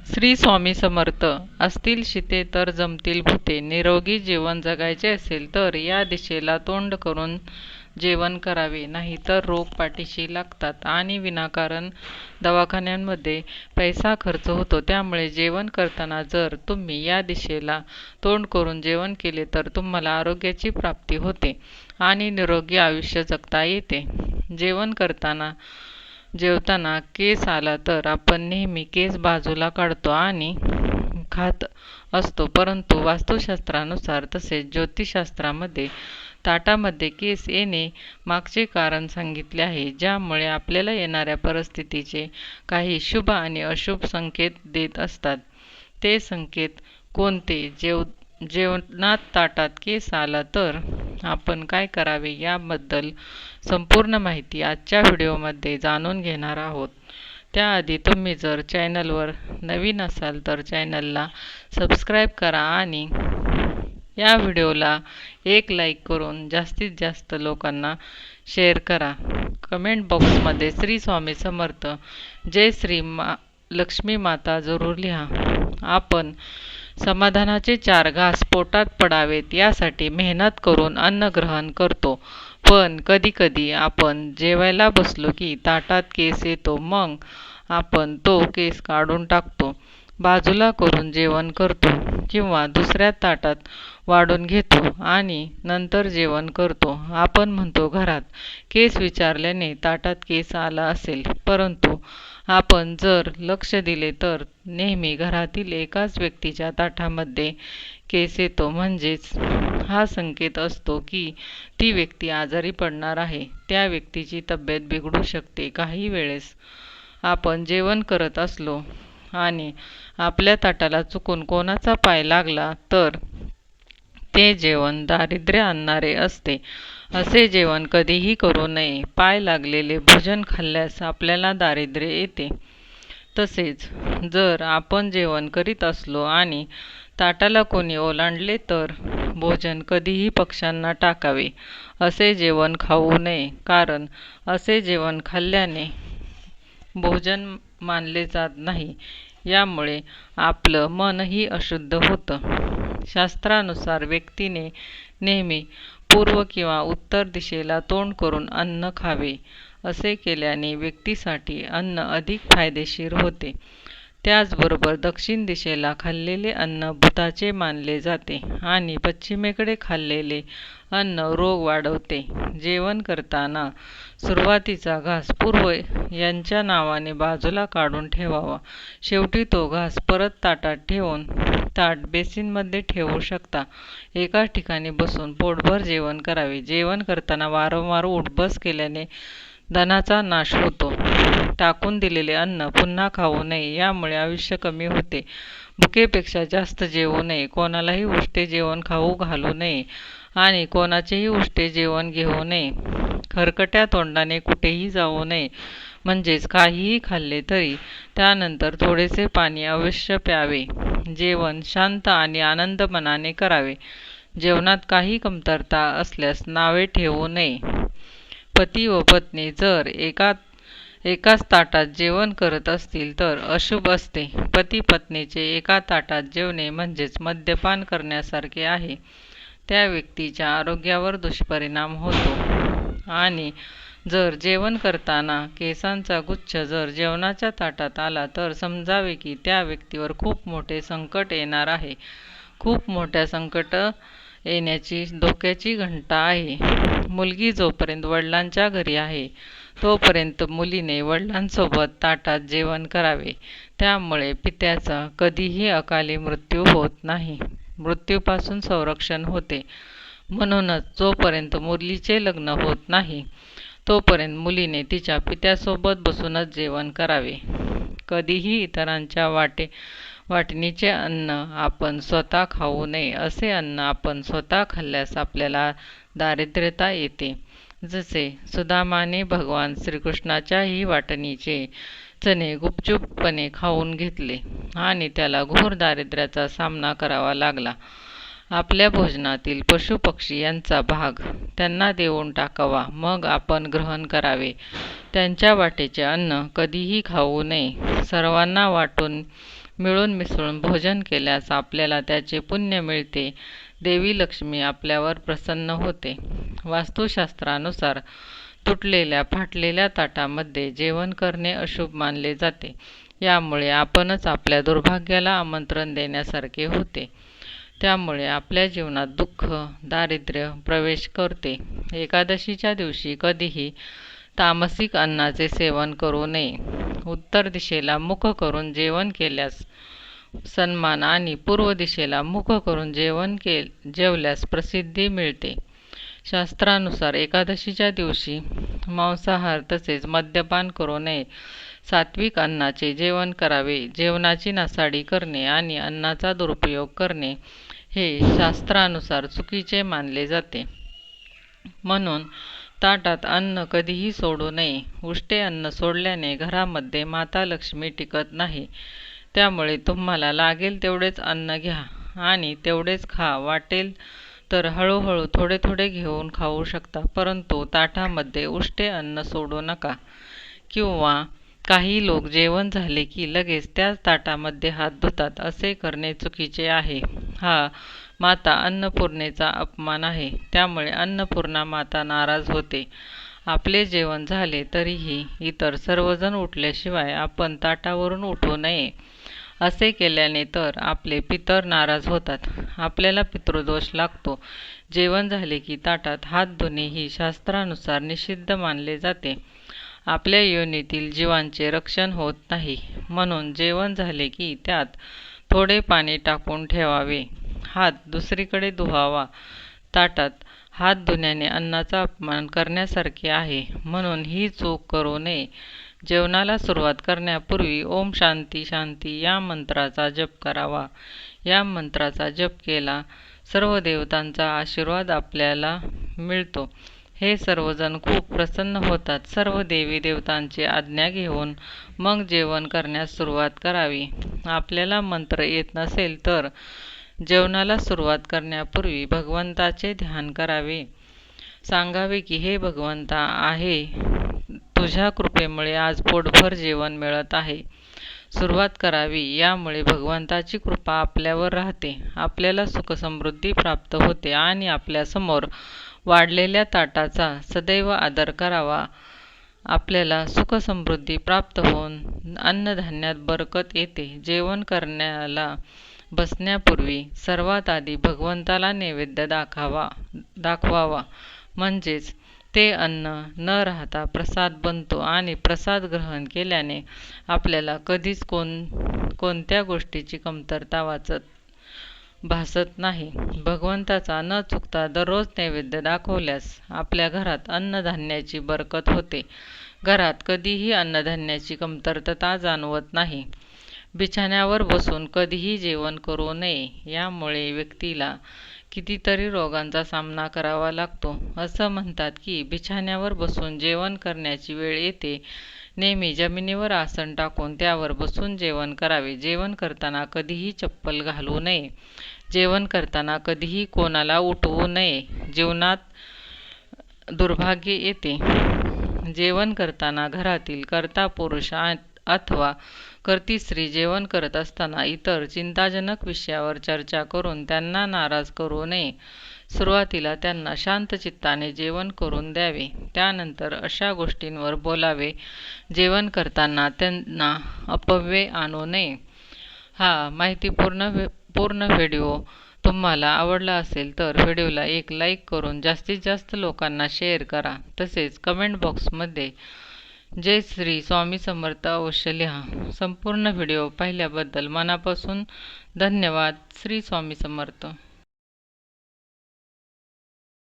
श्री स्वामी समर्थ. असतील शिते तर जमतील भूते. निरोगी जीवन जगायचे असेल तर या दिशेला तोंड करून जेवण करावे, नाहीतर रोग पाठीशी लागतात आणि विनाकारण दवाखान्यांमध्ये पैसा खर्च होतो. त्यामुळे जेवण करताना जर तुम्ही या दिशेला तोंड करून जेवण केले तर तुम्हाला आरोग्याची प्राप्ती होते आणि निरोगी आयुष्य जगता येते. जेवताना केस आला तर आपण नेहमी केस बाजूला काढतो आणि खात असतो, परंतु वास्तुशास्त्रानुसार तसेच ज्योतिषशास्त्रामध्ये ताटामध्ये केस येणे मागचे कारण सांगितले आहे, ज्यामुळे आपल्याला येणाऱ्या परिस्थितीचे काही शुभ आणि अशुभ संकेत देत असतात. ते संकेत कोणते? जेवणात ताटात केस आला तर आपण काय करावे याबद्दल संपूर्ण माहिती आजच्या व्हिडिओमध्ये जाणून घेणार आहोत. त्याआधी तुम्ही जर चॅनलवर नवीन असाल तर चॅनलला सबस्क्राईब करा आणि या व्हिडिओला एक लाईक करून जास्तीत जास्त लोकांना शेअर करा. कमेंट बॉक्समध्ये श्री स्वामी समर्थ, जय श्री लक्ष्मी माता जरूर लिहा. आपण समाधानाचे 4 घास पोटात पडावेत यासाठी मेहनत करून अन्न ग्रहण करतो, पण कधीकधी आपण जेवायला बसलो की ताटात केस येतो. मग आपण तो केस काढून टाकतो, बाजूला करून जेवण करतो किंवा दुसऱ्या ताटात वाढून घेतो आणि नंतर जेवण करतो. आपण म्हणतो घरात केस विचारल्याने ताटात केस आला असेल, परंतु आपण जर लक्ष दिले तर नेहमी घरातील एकाच व्यक्तीच्या ताटामध्ये केस येतो, म्हणजेच हा संकेत असतो की ती व्यक्ती आजारी पडणार आहे, त्या व्यक्तीची तब्येत बिघडू शकते. काही वेळेस आपण जेवण करत असलो आणि आपल्या ताटाला चुकून कोणाचा पाय लागला तर ते जेवण दारिद्र्य आणणारे असते. असे जेवण कधीही करू नये. पाय लागलेले भोजन खाल्ल्यास आपल्याला दारिद्र्य येते. तसेच जर आपण जेवण करीत असलो आणि ताटाला कोणी ओलांडले तर भोजन कधीही पक्ष्यांना टाकावे. असे जेवण खाऊ नये, कारण असे जेवण खाल्ल्याने भोजन मानले जात नाही. यामुळे आपलं मनही अशुद्ध होतं. शास्त्रानुसार व्यक्तीने नेहमी पूर्व किंवा उत्तर दिशेला तोंड करून अन्न खावे. असे केल्याने व्यक्तीसाठी अन्न अधिक फायदेशीर होते. त्याचबरोबर दक्षिण दिशेला खाल्लेले अन्न भूताचे मानले जाते आणि पश्चिमेकडे खाल्लेले अन्न रोग वाढवते. जेवण करताना सुरुवातीचा घास पूर्व यांच्या नावाने बाजूला काढून ठेवावा. शेवटी तो घास परत ताटात ठेवून ताट बेसिनमध्ये ठेवू शकता. एकाच ठिकाणी बसून पोटभर जेवण करावे. जेवण करताना वारंवार उठबस केल्याने धनाचा नाश होतो. टाकून दिलेले अन्न पुन्हा खाऊ नये, यामुळे आयुष्य कमी होते. भुकेपेक्षा जास्त जेवू नये. कोणालाही उष्टे जेवण खाऊ घालू नये आणि कोणाचेही उष्टे जेवण घेऊ नये. खरकट्या तोंडाने कुठेही जाऊ नये. म्हणजेच काहीही खाल्ले तरी त्यानंतर थोडेसे पाणी अवश्य प्यावे. जेवण शांत आणि आनंद मनाने करावे. जेवणात काही कमतरता असल्यास नावे ठेवू नये. पती व पत्नी जर एकाच ताटात जेवण करत असतील तर अशुभ असते. पती पत्नीचे एका ताटात जेवणे म्हणजेच मद्यपान करण्यासारखे आहे. त्या व्यक्तीच्या आरोग्यावर दुष्परिणाम होतो. आणि जर जेवण करताना केसांचा गुच्छ जर जेवणाच्या ताटात आला तर समजावे की त्या व्यक्तीवर खूप मोठे संकट येणार आहे. खूप मोठ्या संकट येण्याची धोक्याची घंटा आहे. मुलगी जोपर्यंत वडिलांच्या घरी आहे तोपर्यंत मुलीने वडिलांसोबत ताटात जेवण करावे. त्यामुळे पित्याचा कधीही अकाली मृत्यू होत नाही, मृत्यूपासून संरक्षण होते. म्हणूनच जोपर्यंत मुलीचे लग्न होत नाही तोपर्यंत मुलीने तिच्या पित्यासोबत बसूनच जेवण करावे. कधीही इतरांच्या वाटणीचे अन्न आपण स्वतः खाऊ नये. असे अन्न आपण स्वतः खाल्ल्यास आपल्याला दारिद्र्यता येते. जसे सुदामाने भगवान श्रीकृष्णाच्याही वाटणीचे चणे गुपचूपपणे खाऊन घेतले आणि त्याला घोर दारिद्र्याचा सामना करावा लागला. आपल्या भोजनातील पशुपक्षी यांचा भाग त्यांना देऊन टाकावा, मग आपण ग्रहण करावे. त्यांच्या वाटेचे अन्न कधीही खाऊ नये. सर्वांना वाटून मिळून मिसळून भोजन केल्यास आपल्याला त्याचे पुण्य मिळते. देवी लक्ष्मी आपल्यावर प्रसन्न होते. वास्तुशास्त्रानुसार तुटलेल्या फाटलेल्या ताटामध्ये जेवण करणे अशुभ मानले जाते. यामुळे आपणच आपल्या दुर्भाग्याला आमंत्रण देण्यासारखे होते. त्यामुळे आपल्या जीवनात दुःख, दारिद्र्य प्रवेश करते. एकादशीच्या दिवशी कधीही तामसिक अन्नाचे सेवन करू नये. उत्तर दिशेला मुख करून जेवण केल्यास सन्मान आणि पूर्व दिशेला मुख करून जेवल्यास प्रसिद्धी मिळते. शास्त्रानुसार एकादशीच्या दिवशी मांसाहार तसेच मद्यपान करू नये. सात्विक अन्नाचे जेवण करावे. जेवणाची नासाडी करणे आणि अन्नाचा दुरुपयोग करणे हे शास्त्रानुसार चुकीचे मानले जाते. म्हणून ताटात अन्न कधीही सोडू नये. उष्टे अन्न सोडल्याने घरामध्ये माता लक्ष्मी टिकत नाही. त्यामुळे तुम्हाला लागेल तेवढेच अन्न घ्या आणि तेवढेच खा. वाटेल तर हळूहळू थोडे थोडे घेऊन खाऊ शकता, परंतु ताटामध्ये उष्टे अन्न सोडू नका. किंवा काही लोक जेवण झाले की लगेच त्याच ताटामध्ये हात धुतात. असे करणे चुकीचे आहे. हा माता अन्नपूर्णेचा अपमान आहे. त्यामुळे अन्नपूर्णा माता नाराज होते. आपले जेवण झाले तरीही इतर सर्वजण उठल्याशिवाय आपण ताटावरून उठू नये. असे केल्याने तर आपले पितर नाराज होतात. आपल्याला पितृदोष लागतो. जेवण झाले की ताटात हात धुणे ही शास्त्रानुसार निषिद्ध मानले जाते. आपल्या योनीतील जीवांचे रक्षण होत नाही. म्हणून जेवण झाले की त्यात थोडे पाणी टाकून ठेवावे. हात दुसरीकडे धुवावा. ताटात हात धुण्याने अन्नाचा अपमान करण्यासारखे आहे. म्हणून ही चूक करू नये. जेवणाला सुरुवात करण्यापूर्वी ओम शांती शांती या मंत्राचा जप करावा. या मंत्राचा जप केला सर्व देवतांचा आशीर्वाद आपल्याला मिळतो. हे सर्वजण खूप प्रसन्न होतात. सर्व देवी देवतांची आज्ञा घेऊन मग जेवण करण्यास सुरुवात करावी. आपल्याला मंत्र येत नसेल तर जेवणाला सुरुवात करण्यापूर्वी भगवंताचे ध्यान करावे. सांगावे की हे भगवंता आहे, तुझ्या कृपेमुळे आज पोटभर जेवण मिळत आहे. सुरुवात करावी. यामुळे भगवंताची कृपा आपल्यावर राहते. आपल्याला सुखसमृद्धी प्राप्त होते आणि आपल्यासमोर वाढलेल्या ताटाचा सदैव आदर करावा. आपल्याला सुखसमृद्धी प्राप्त होऊन अन्नधान्यात बरकत येते. जेवण करण्याला बसण्यापूर्वी सर्वात आधी भगवंताला नैवेद्य दाखवावा. म्हणजेच ते अन्न न राहता प्रसाद बनतो आणि प्रसाद ग्रहण केल्याने आपल्याला कधीच कोणत्या गोष्टीची कमतरता भासत नाही. भगवंताचा न चुकता दररोज नैवेद्य दाखवल्यास आपल्या घरात अन्नधान्याची बरकत होते. घरात कधीही अन्नधान्याची कमतरता जाणवत नाही. बिछाण्यावर बसून कधीही जेवण करू नये. यामुळे व्यक्तीला कितीतरी रोगांचा सामना करावा लागतो. असं म्हणतात की बिछाण्यावर बसून जेवण करण्याची वेळ येते. नेहमी जमिनीवर आसन टाकून त्यावर बसून जेवण करावे. जेवण करताना कधीही चप्पल घालू नये. जेवण करताना कधीही कोणाला उठवू नये. जीवनात दुर्भाग्य येते. जेवण करताना घरातील कर्ता पुरुष अथवा कर्ती स्त्री जेवण करत असताना इतर चिंताजनक विषयावर चर्चा करून त्यांना नाराज करू नये. सुरुवातीला त्यांना शांत चित्ताने जेवण करून द्यावे. त्यानंतर अशा गोष्टींवर बोलावे. जेवण करताना त्यांना अपव्यय आणू नये. हा माहितीपूर्ण व्हिडिओ तुम्हाला आवडला असेल तर व्हिडिओला एक लाईक करून जास्तीत जास्त लोकांना शेअर करा. तसेच कमेंट बॉक्समध्ये जय श्री स्वामी समर्थ अवश्य लिहा. संपूर्ण व्हिडिओ पाहिल्याबद्दल मनापासून धन्यवाद. श्री स्वामी समर्थ.